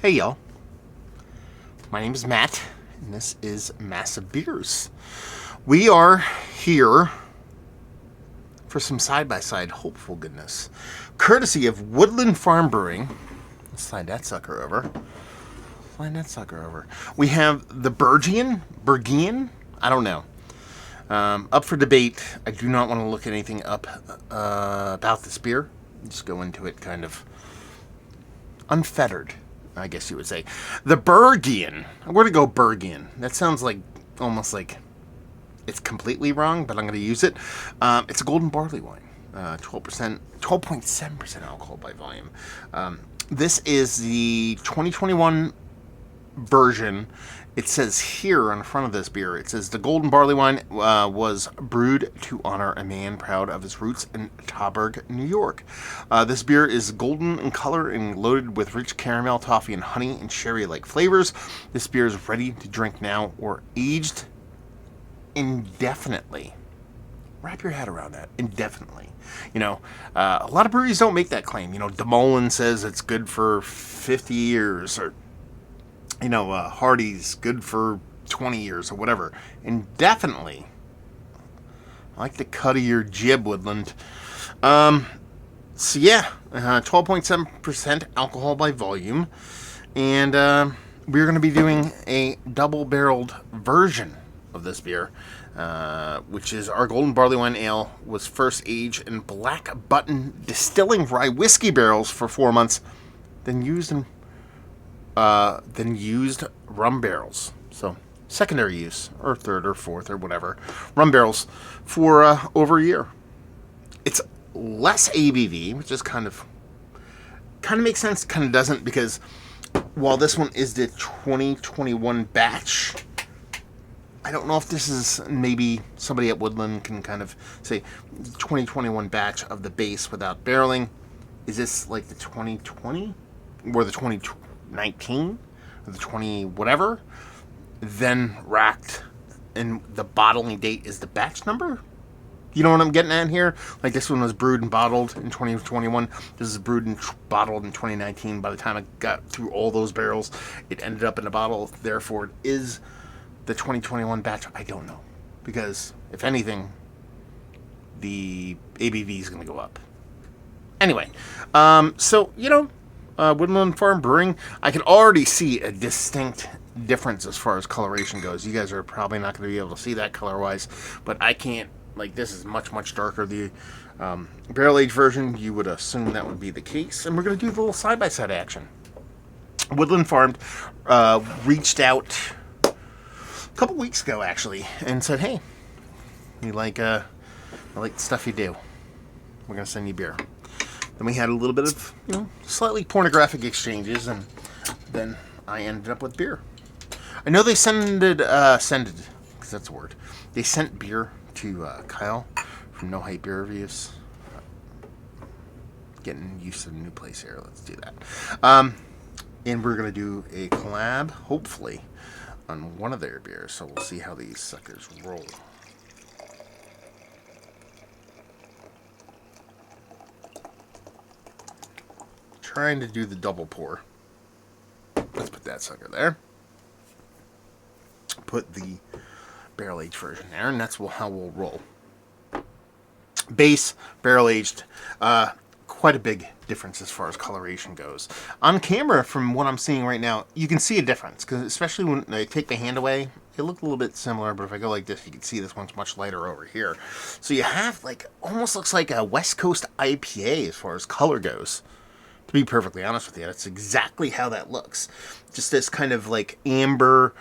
Hey y'all, my name is Matt, and this is Massive Beers. We are here for some side-by-side hopeful goodness, courtesy of Woodland Farm Brewing. Let's slide that sucker over. We have the Bergian, I don't know. Up for debate. I do not want to look anything up about this beer. Just go into it kind of unfettered, I guess you would say. The Bergian. I'm going to go Bergian. That sounds like almost like it's completely wrong, but I'm going to use it. It's a golden barley wine. 12.7% alcohol by volume. This is the 2021 version. It says here on the front of this beer, it says the golden barley wine was brewed to honor a man proud of his roots in Tauberg, New York. This beer is golden in color and loaded with rich caramel, toffee, and honey and sherry-like flavors. This beer is ready to drink now or aged indefinitely. Wrap your head around that. Indefinitely. You know, a lot of breweries don't make that claim. You know, DeMolin says it's good for 50 years, or Hardy's good for 20 years or whatever. Indefinitely. I like the cut of your jib, Woodland. 12.7% alcohol by volume. And we're going to be doing a double-barreled version of this beer, which is our golden barley wine ale was first aged in Black Button distilling rye whiskey barrels for 4 months, then used rum barrels. So secondary use, or third or fourth or whatever, rum barrels for over a year. It's less ABV, which is kind of makes sense, kind of doesn't, because while this one is the 2021 batch, I don't know if this is, maybe somebody at Woodland can kind of say 2021 batch of the base without barreling. Is this like the 2020 or the 2019 or the 20 whatever, then racked, and the bottling date is the batch number? You know what I'm getting at here? Like, this one was brewed and bottled in 2021. This is brewed and bottled in 2019. By the time I got through all those barrels, it ended up in a bottle. Therefore, it is the 2021 batch. I don't know, because if anything, the ABV is going to go up. Anyway, Woodland Farm Brewing, I can already see a distinct difference as far as coloration goes. You guys are probably not going to be able to see that color-wise, but I can't. Like, this is much, much darker. The barrel-aged version, you would assume that would be the case. And we're going to do the little side-by-side action. Woodland Farm reached out a couple weeks ago, actually, and said, hey, I like the stuff you do. We're going to send you beer. Then we had a little bit of, slightly pornographic exchanges, and then I ended up with beer. I know they because that's a word. They sent beer to Kyle from No Hype Beer Reviews. Getting used to the new place here. Let's do that. And we're going to do a collab, hopefully, on one of their beers. So we'll see how these suckers roll. Trying to do the double pour. Let's put that sucker there. Put the barrel-aged version there, and that's how we'll roll. Base, barrel-aged, quite a big difference as far as coloration goes. On camera, from what I'm seeing right now, you can see a difference, because especially when I take the hand away, it looked a little bit similar, but if I go like this, you can see this one's much lighter over here. So you have, almost looks like a West Coast IPA as far as color goes. To be perfectly honest with you, that's exactly how that looks. Just this kind of amber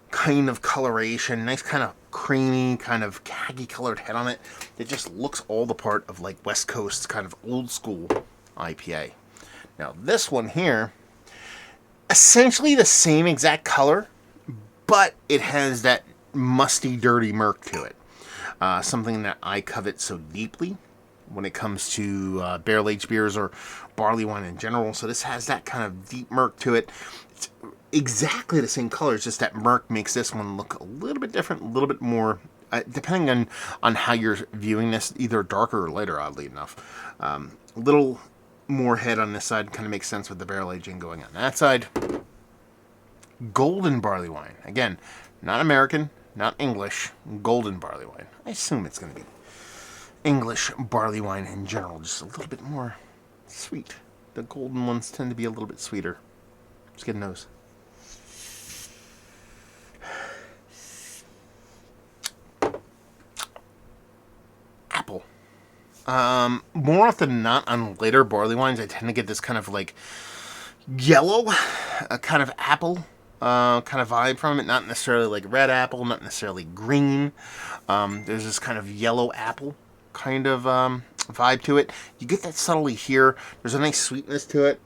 kind of coloration, nice kind of creamy, kind of khaki colored head on it. It just looks all the part of West Coast kind of old school IPA. Now this one here, essentially the same exact color, but it has that musty, dirty murk to it. Something that I covet so deeply when it comes to barrel-aged beers or barley wine in general. So this has that kind of deep murk to it. It's exactly the same color. It's just that murk makes this one look a little bit different, a little bit more, depending on how you're viewing this, either darker or lighter, oddly enough. A little more head on this side kind of makes sense with the barrel aging going on that side. golden barley wine. Again, not American, not English, golden barley wine. I assume it's going to be English barley wine in general, just a little bit more sweet. The golden ones tend to be a little bit sweeter. Let's get a nose. Apple. More often than not, on later barley wines, I tend to get this kind of like yellow, kind of apple kind of vibe from it. Not necessarily like red apple, not necessarily green. There's this kind of yellow apple kind of vibe to it. You get that subtly here. There's a nice sweetness to it,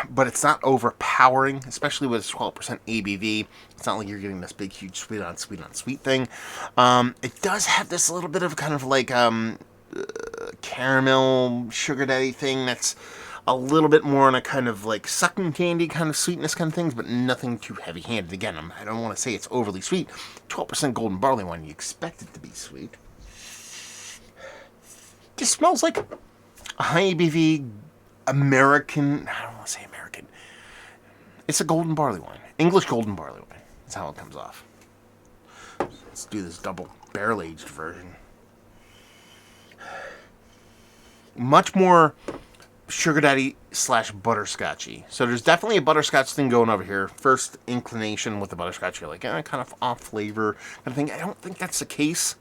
but it's not overpowering, especially with 12% ABV. It's not like you're getting this big, huge sweet on sweet thing. It does have this little bit of kind of like caramel, sugar daddy thing that's a little bit more on a kind of like sucking candy kind of sweetness kind of things, but nothing too heavy-handed. Again, I don't want to say it's overly sweet. 12% golden barley wine, you expect it to be sweet. Just smells like a high ABV American, I don't want to say American. It's a golden barley wine. English golden barley wine. That's how it comes off. Let's do this double barrel-aged version. Much more sugar daddy / butterscotchy. So there's definitely a butterscotch thing going over here. First inclination with the butterscotch, you're like, kind of off flavor kind of thing. I don't think that's the case.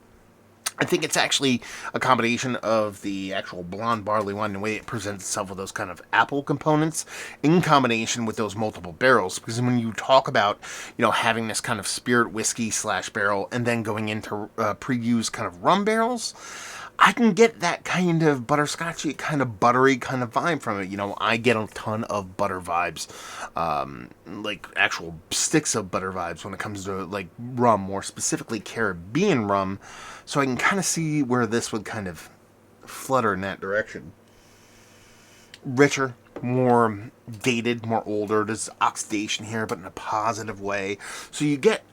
I think it's actually a combination of the actual blonde barley wine and the way it presents itself with those kind of apple components in combination with those multiple barrels. Because when you talk about, having this kind of spirit whiskey / barrel and then going into pre-used kind of rum barrels, I can get that kind of butterscotchy, kind of buttery kind of vibe from it. I get a ton of butter vibes, like actual sticks of butter vibes when it comes to like rum, more specifically Caribbean rum. So I can kind of see where this would kind of flutter in that direction. Richer, more dated, more older. There's oxidation here, but in a positive way. So you get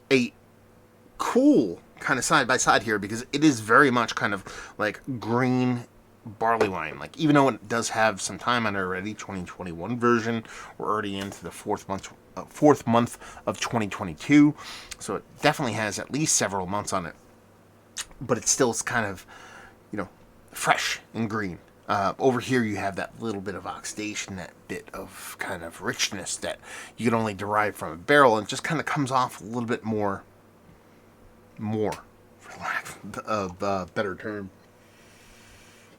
a cool kind of side by side here, because it is very much kind of like green barley wine. Like, even though it does have some time on it already, 2021 version, we're already into the fourth month of 2022, so it definitely has at least several months on it, but it still is kind of fresh and green. Over here you have that little bit of oxidation, that bit of kind of richness that you can only derive from a barrel, and it just kind of comes off a little bit more, for lack of a better term.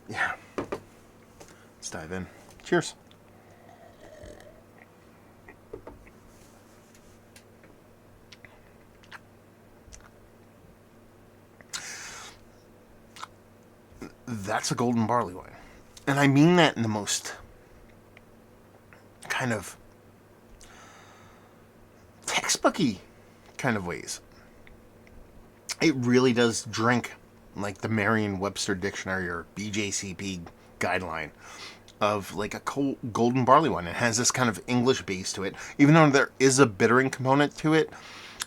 Yeah. Let's dive in. Cheers. That's a golden barley wine. And I mean that in the most kind of textbooky kind of ways. It really does drink like the Merriam-Webster Dictionary or BJCP guideline of like a golden barley wine. It has this kind of English base to it, even though there is a bittering component to it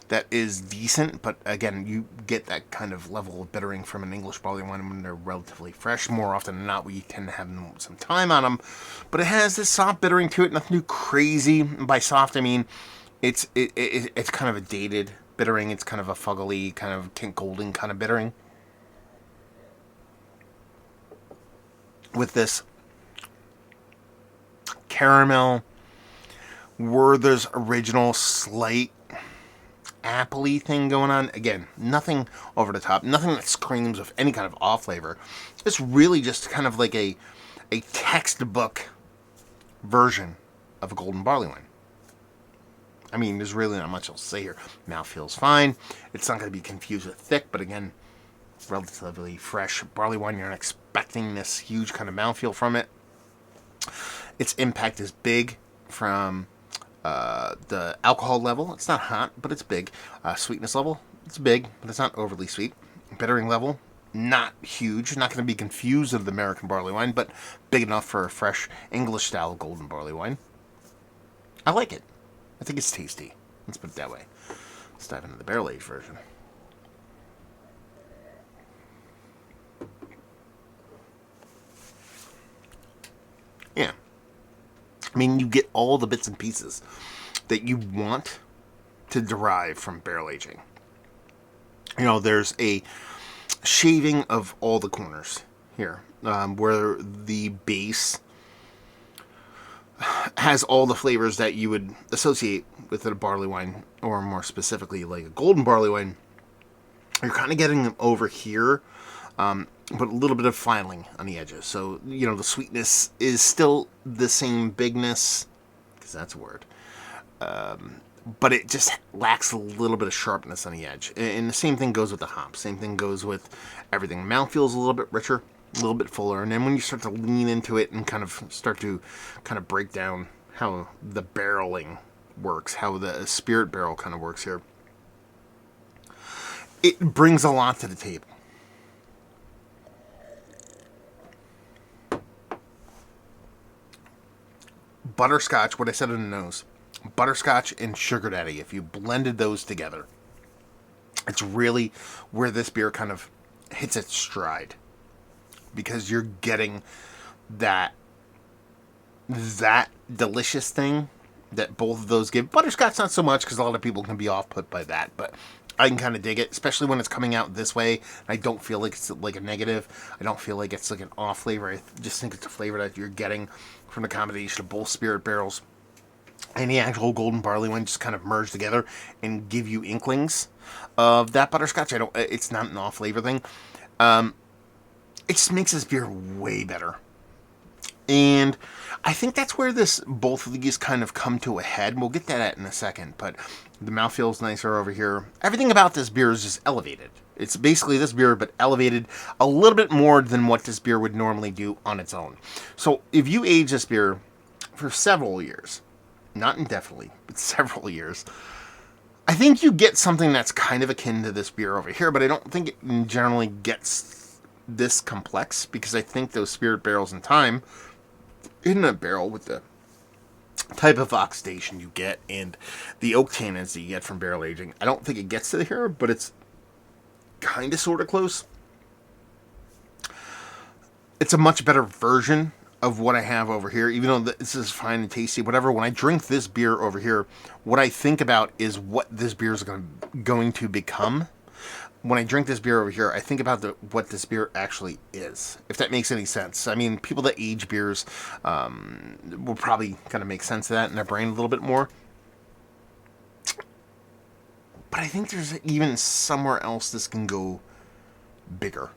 that is decent. But again, you get that kind of level of bittering from an English barley wine when they're relatively fresh. More often than not, we tend to have some time on them. But it has this soft bittering to it, nothing too crazy. And by soft, I mean it's kind of a dated bittering. It's kind of a fuggly, kind of Kent Golding kind of bittering. With this caramel, Werther's original slight appley thing going on. Again, nothing over the top, nothing that screams of any kind of off flavor. It's really just kind of like a textbook version of a golden barley wine. I mean, there's really not much else to say here. Mouth feels fine. It's not going to be confused with thick, but again, relatively fresh barley wine. You're not expecting this huge kind of mouthfeel from it. Its impact is big from the alcohol level. It's not hot, but it's big. Sweetness level, it's big, but it's not overly sweet. Bittering level, not huge. Not going to be confused with the American barley wine, but big enough for a fresh English-style golden barley wine. I like it. I think it's tasty. Let's put it that way. Let's dive into the barrel-aged version. Yeah. I mean, you get all the bits and pieces that you want to derive from barrel aging. You know, there's a shaving of all the corners here, where the base has all the flavors that you would associate with a barley wine, or more specifically, like a golden barley wine. You're kind of getting them over here, but a little bit of filing on the edges. So, you know, the sweetness is still the same bigness, because that's a word. But it just lacks a little bit of sharpness on the edge. And the same thing goes with the hops. Same thing goes with everything. Mouth feels a little bit richer, a little bit fuller. And then when you start to lean into it and kind of start to kind of break down how the barreling works, how the spirit barrel kind of works here, it brings a lot to the table. Butterscotch, what I said in the nose, butterscotch and sugar daddy, if you blended those together, it's really where this beer kind of hits its stride, because you're getting that delicious thing that both of those give. Butterscotch not so much, because a lot of people can be off put by that, but I can kind of dig it, especially when it's coming out this way. I don't feel like it's like a negative. I don't feel like it's like an off flavor. I just think it's a flavor that you're getting from the combination of both spirit barrels and the actual golden barley wine just kind of merge together and give you inklings of that butterscotch. It's not an off flavor thing. It just makes this beer way better. And I think that's where both of these kind of come to a head. We'll get to that in a second, but the mouth feels nicer over here. Everything about this beer is just elevated. It's basically this beer, but elevated a little bit more than what this beer would normally do on its own. So if you age this beer for several years, not indefinitely, but several years, I think you get something that's kind of akin to this beer over here, but I don't think it generally gets this complex, because I think those spirit barrels in time, in a barrel with the type of oxidation you get and the oak tannins that you get from barrel aging, I don't think it gets to here, but it's kind of sort of close. It's a much better version of what I have over here, even though this is fine and tasty, whatever. When I drink this beer over here, what I think about is what this beer is going to become. When I drink this beer over here, I think about what this beer actually is, if that makes any sense. I mean, people that age beers will probably kind of make sense of that in their brain a little bit more. But I think there's even somewhere else this can go bigger.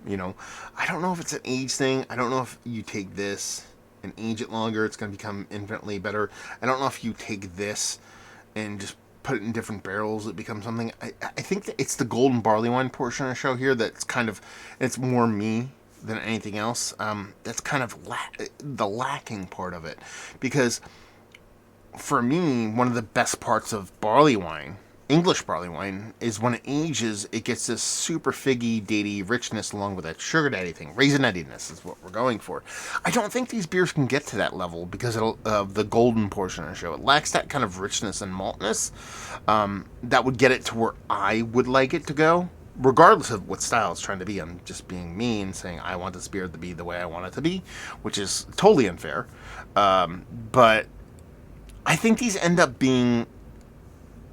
You know, I don't know if it's an age thing. I don't know if you take this and age it longer, it's going to become infinitely better. I don't know if you take this and just put it in different barrels, it becomes something. I think that it's the golden barley wine portion of the show here that's kind of, it's more me than anything else. That's kind of the lacking part of it, because for me, one of the best parts of barley wine, English barley wine, is when it ages, it gets this super figgy, datey richness along with that sugar daddy thing. Raisinettiness is what we're going for. I don't think these beers can get to that level because of the golden portion of the show. It lacks that kind of richness and maltness that would get it to where I would like it to go, regardless of what style it's trying to be. I'm just being me and saying I want this beer to be the way I want it to be, which is totally unfair. But I think these end up being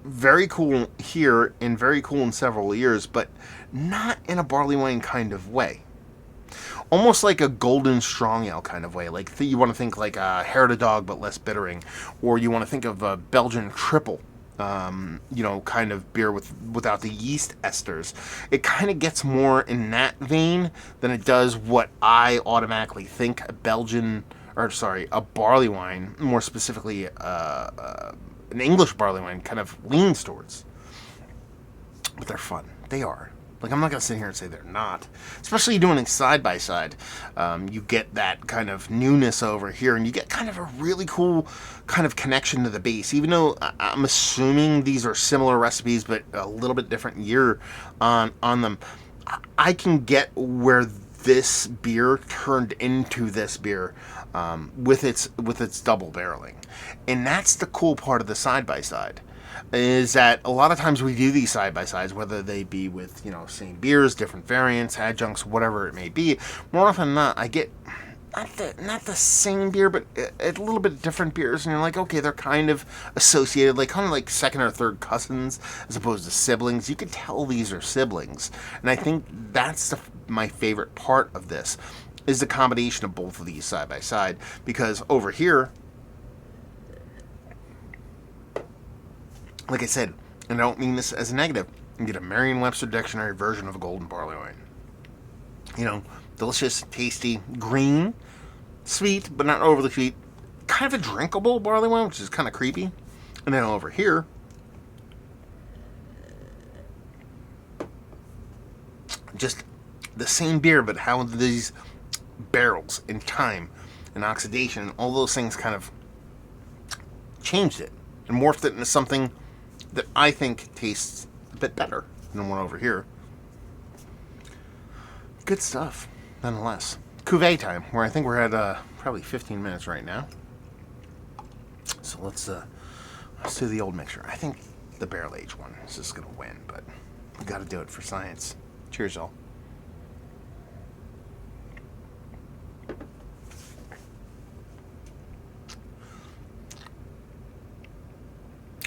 very cool here and very cool in several years, but not in a barley wine kind of way. Almost like a golden strong ale kind of way. Like you want to think like a hair to dog but less bittering, or you want to think of a Belgian triple, kind of beer without the yeast esters. It kind of gets more in that vein than it does what I automatically think a barley wine, more specifically an English barley wine, kind of leans towards. But they're fun. They are. Like, I'm not going to sit here and say they're not. Especially doing it side by side. You get that kind of newness over here, and you get kind of a really cool kind of connection to the base. Even though I'm assuming these are similar recipes, but a little bit different year on them, I can get where this beer turned into this beer with its double barreling. And that's the cool part of the side-by-side, is that a lot of times we do these side-by-sides, whether they be with, same beers, different variants, adjuncts, whatever it may be. More often than not, I get not the same beer, but a little bit different beers, and you're like, okay, they're kind of associated, like kind of like second or third cousins as opposed to siblings. You could tell these are siblings, and I think that's my favorite part of this is the combination of both of these side by side, because over here, like I said, and I don't mean this as a negative, you get a Merriam-Webster dictionary version of a golden barley wine. You know, delicious, tasty, green, sweet, but not overly sweet. Kind of a drinkable barley wine, which is kind of creepy. And then over here, just the same beer, but how these barrels and time and oxidation and all those things kind of changed it and morphed it into something that I think tastes a bit better than one over here. Good stuff, nonetheless. Cuvée time, where I think we're at probably 15 minutes right now. So let's do the old mixture. I think the barrel aged one is just gonna win, but we got to do it for science. Cheers, y'all.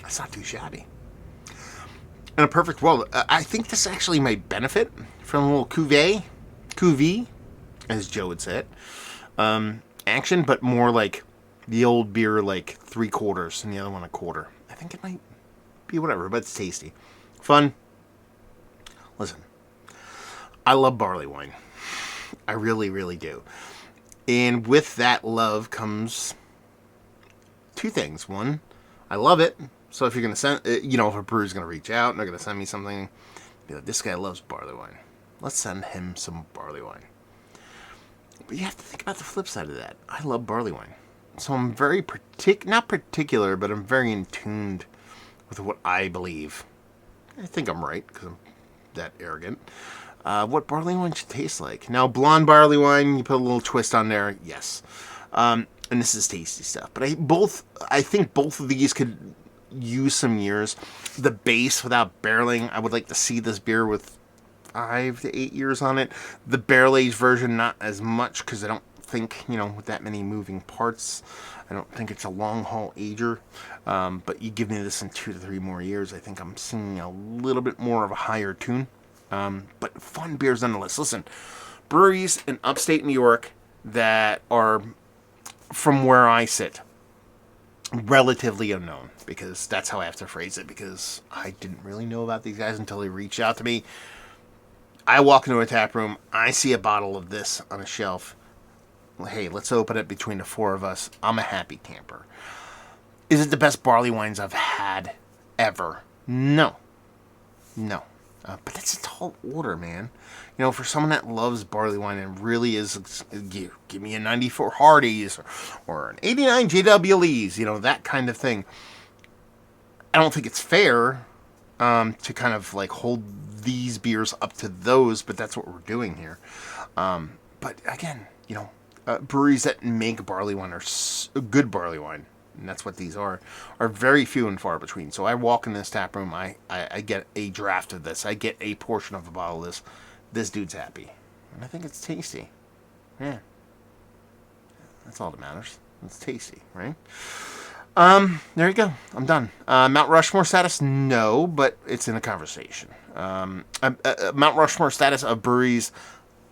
That's not too shabby. In a perfect world, I think this actually might benefit from a little cuvée, as Joe would say it, action, but more like the old beer, like 3/4 and the other one 1/4. I think it might be whatever, but it's tasty. Fun. Listen, I love barley wine. I really, really do. And with that love comes two things. One, I love it. So if you're going to send, if a brewer's going to reach out and they're going to send me something, be like, this guy loves barley wine. Let's send him some barley wine. But you have to think about the flip side of that. I love barley wine. So I'm very not particular, but I'm very in tuned with what I believe. I think I'm right because I'm that arrogant. What barley wine should taste like. Now, blonde barley wine, you put a little twist on there, yes. And this is tasty stuff. But I think both of these could use some years. The base without barreling, I would like to see this beer with 5 to 8 years on it. The barrel aged version, not as much, because I don't think, with that many moving parts, I don't think it's a long haul ager. But you give me this in 2 to 3 more years, I think I'm seeing a little bit more of a higher tune. But fun beers nonetheless. Listen, breweries in upstate New York that are, from where I sit, relatively unknown, because that's how I have to phrase it, because I didn't really know about these guys until they reached out to me. I walk into a tap room, I see a bottle of this on a shelf. Hey, let's open it between the 4 of us. I'm a happy camper. Is it the best barley wines I've had ever? No. But that's a tall order, man. For someone that loves barley wine and really is, give me a 94 Hardy's or an 89 JWLEs, that kind of thing. I don't think it's fair to kind of like hold these beers up to those, but that's what we're doing here. But again, breweries that make barley wine are good barley wine, and that's what these are very few and far between. So I walk in this tap room, I get a draft of this, I get a portion of a bottle of this dude's happy, and I think it's tasty. Yeah, that's all that matters. It's tasty, right? There you go. I'm done. Mount Rushmore status? No, but it's in a conversation. Mount Rushmore status of breweries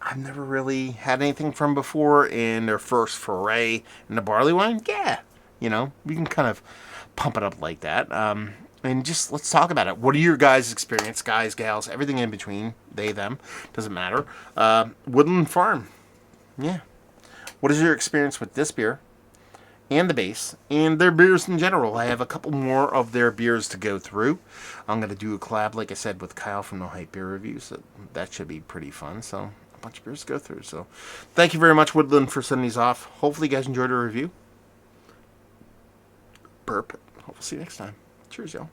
I've never really had anything from before, in their first foray into barley wine. Yeah. We can kind of pump it up like that. And just let's talk about it. What are your guys' experience? Guys, gals, everything in between. They, them. Doesn't matter. Woodland Farm. Yeah. What is your experience with this beer? And the base. And their beers in general. I have a couple more of their beers to go through. I'm going to do a collab, like I said, with Kyle from No Hype Beer Reviews. That should be pretty fun. So, a bunch of beers to go through. So, thank you very much, Woodland, for sending these off. Hopefully, you guys enjoyed our review. Burp. Hope we'll see you next time. Cheers, y'all.